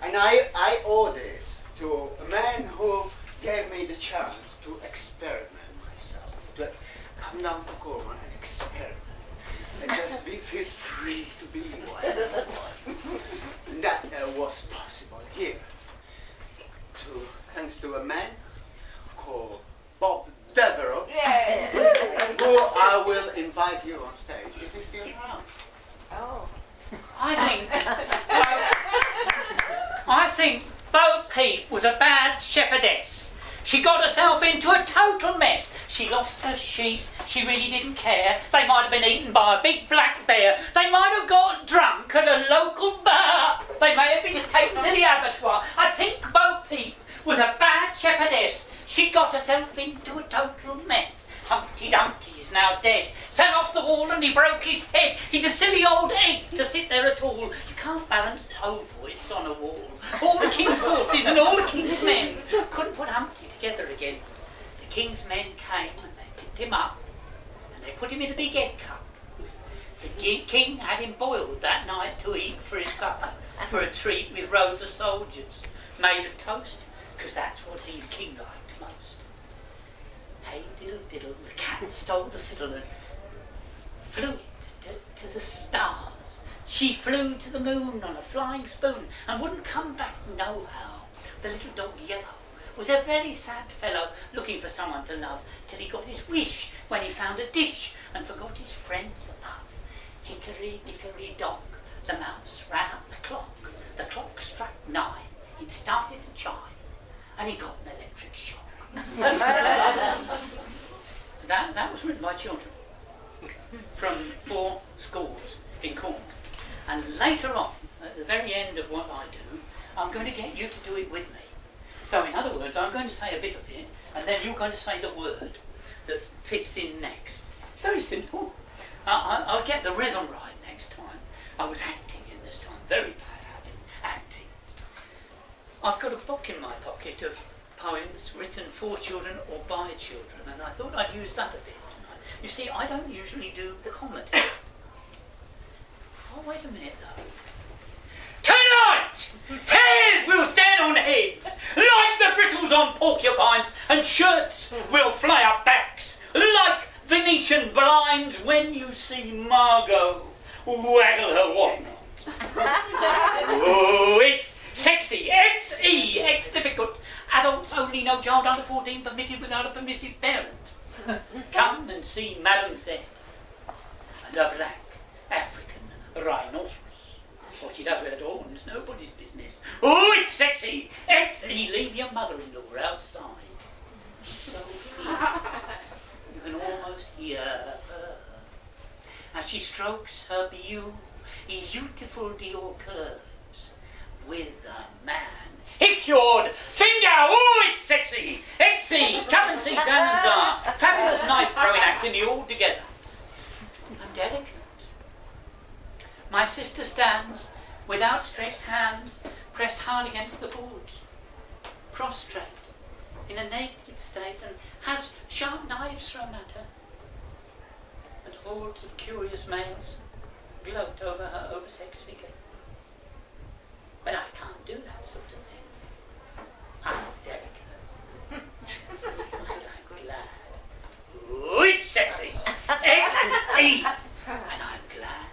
And I owe this to a man who gave me the chance to experiment myself, to come down to Cornwall and experiment, and just feel free to be whatever I want. And that was possible here, thanks to a man called Bob Devereux, who I will invite you on stage. Is he still around? Oh. I think Bo Peep was a bad shepherdess. She got herself into a total mess. She lost her sheep. She really didn't care. They might have been eaten by a big black bear. They might have got drunk at a local bar. They may have been taken to the abattoir. I think Bo Peep was a bad shepherdess. She got herself into a total mess. Humpty Dumpty is now dead. Fell off the wall and he broke his head. He's a silly old egg to sit there at all. You can't balance it over, it's on a wall. All the king's horses and all the king's men couldn't put Humpty together again. The king's men came and they picked him up and they put him in a big egg cup. The king had him boiled that night to eat for his supper, for a treat with rows of soldiers made of toast, because that's what he, the king, liked most. Hey diddle diddle, the cat stole the fiddle and flew to the stars. She flew to the moon on a flying spoon and wouldn't come back nohow. The little dog Yellow was a very sad fellow, looking for someone to love, till he got his wish when he found a dish and forgot his friends above. Hickory dickory dock, the mouse ran up the clock. The clock struck 9, it started to chime, and he got an electric shock. that was written by children from 4 schools in Cornwall. And later on, at the very end of what I do, I'm going to get you to do it with me. So in other words, I'm going to say a bit of it, and then you're going to say the word that fits in next. It's very simple. I'll get the rhythm right next time. I was acting in this time, very bad at it, acting. I've got a book in my pocket of poems written for children or by children, and I thought I'd use that a bit tonight. You see, I don't usually do comedy. Oh, wait a minute though. Tonight, hairs will stand on heads, like the bristles on porcupines, and shirts will fly up backs, like Venetian blinds when you see Margot waggle her wand. Oh, it's sexy, X-E, X difficult. Adults only, no child under 14 permitted without a permissive parent. Come and see Madame Z and a black African rhinoceros. What she does with her horns, nobody's business. Oh, it's sexy! X-E, leave your mother-in-law outside. So free. You can almost hear her as she strokes her beautiful Dior curves with a man. Hick-yawed finger! Oh, it's sexy! X-E, come and see Zanzibar. Fabulous knife-throwing act in the all together. I'm delicate. My sister stands with outstretched hands pressed hard against the boards, prostrate in a naked state, and has sharp knives thrown at her. And hordes of curious males gloat over her oversexed figure. But I can't do that sort of thing. I'm delicate. I'm glad. Ooh, it's sexy! X-E! And I'm glad.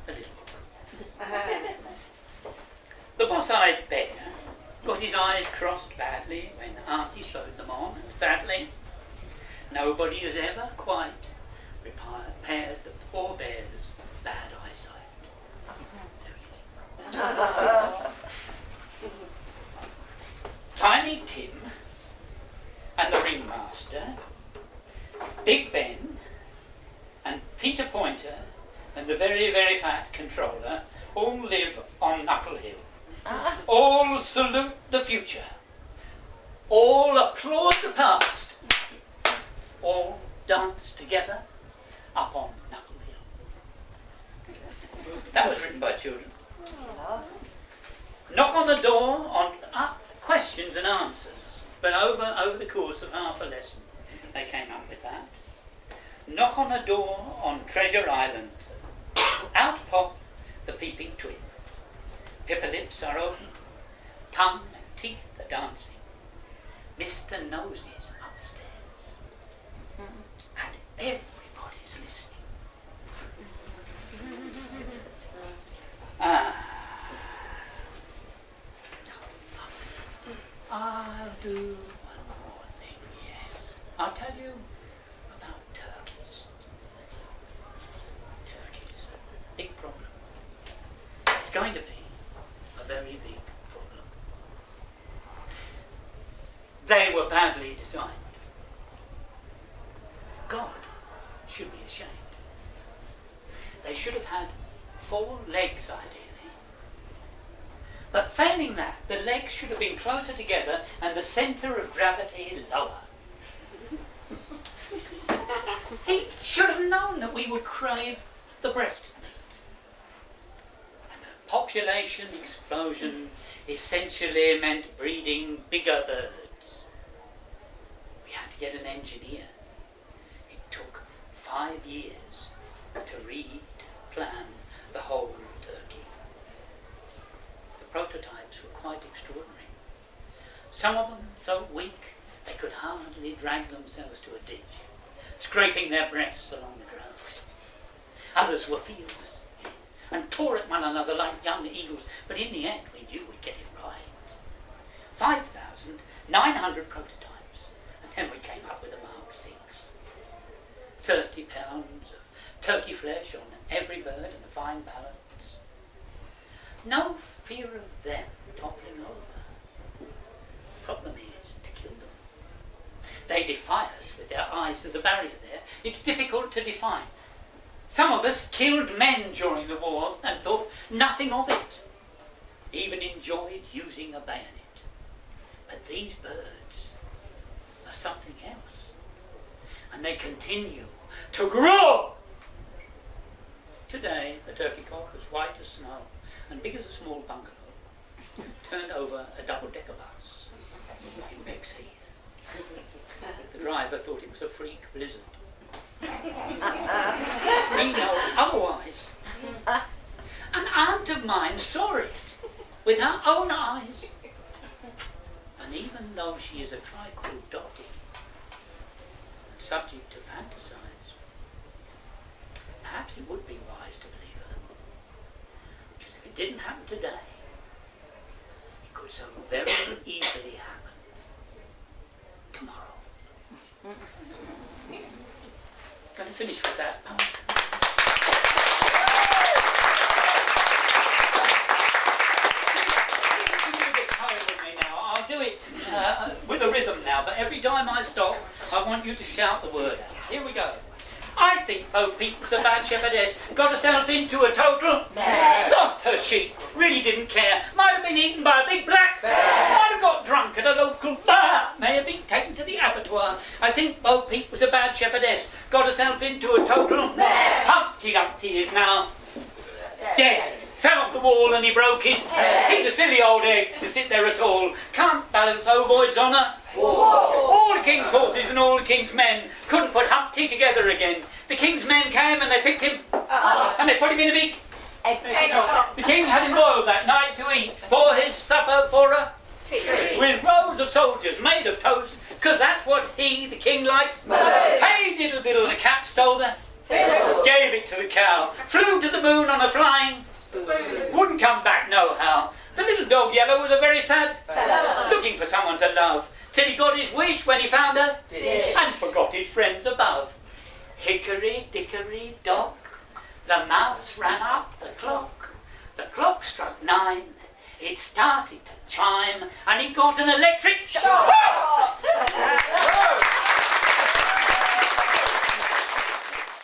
A little. The boss-eyed bear got his eyes crossed badly when Auntie sewed them on, and sadly, nobody has ever quite repaired the poor bear's bad eyesight. Tiny Tim and the ringmaster, Big Ben and Peter Pointer and the very, very fat controller all live on Knuckle Hill. All salute the future. All applaud the past. All dance together up on Knuckle Hill. That was written by children. Knock on the door on questions and answers. But over the course of half a lesson, they came up with that. Knock on a door on Treasure Island. Out pop the peeping twins. Pipper lips are open, tongue and teeth are dancing. Mr. Nosey's upstairs. And everybody's listening. I'll do one more thing, yes. I'll tell you about turkeys. Turkeys, big problem. It's going to be a very big problem. They were badly designed. God should be ashamed. They should have had 4 legs, ideally. But failing that, the legs should have been closer together and the centre of gravity lower. He should have known that we would crave the breast meat. And a population explosion essentially meant breeding bigger birds. We had to get an engineer. It took 5 years to plan the whole turkey. The prototypes were quite extraordinary. Some of them so weak they could hardly drag themselves to a ditch, scraping their breasts along the ground. Others were fierce and tore at one another like young eagles, but in the end we knew we'd get it right. 5,900 prototypes, and then we came up with a Mark 6. 30 pounds of turkey flesh on every bird and a fine balance. No fear of them toppling over. Problem is to kill them. They defy us with their eyes. There's a barrier there. It's difficult to define. Some of us killed men during the war and thought nothing of it. Even enjoyed using a bayonet. But these birds are something else. And they continue to grow. Today, a turkey cock as white as snow and big as a small bungalow turned over a double-decker bus in Bexheath. The driver thought it was a freak blizzard. We know otherwise. An aunt of mine saw it with her own eyes. And even though she is a trifle dotty and subject to fantasize, perhaps it would be wise to believe her. Because if it didn't happen today, it could so very easily happen tomorrow. Going to finish with that poem. With me now. I'll do it with a rhythm now, but every time I stop, I want you to shout the word out. Here we go. I think Bo Peep was a bad shepherdess, got herself into a total mess. Lost her sheep, really didn't care, might have been eaten by a big black bear, might have got drunk at a local bar, may have been taken to the abattoir. I think Bo Peep was a bad shepherdess, got herself into a total mess. Humpty Dumpty is now dead. Fell off the wall and he broke his head. He's a silly old egg to sit there at all. Can't balance ovoids on a wall. All the king's horses and all the king's men couldn't put Humpty together again. The king's men came and they picked him up and they put him in a big egg. The king had him boiled that night to eat for his supper for a treat. With rows of soldiers made of toast, because that's what he, the king, liked most. Hey diddle diddle, the cat stole the fiddle, gave it to the cow, flew to the moon on a flying spoon, wouldn't come back nohow. The little dog Yellow was a very sad fellow, looking for someone to love, till he got his wish when he found a dish and forgot his friends above. Hickory dickory dock, the mouse ran up the clock. The clock struck 9, it started to chime, and he got an electric shock.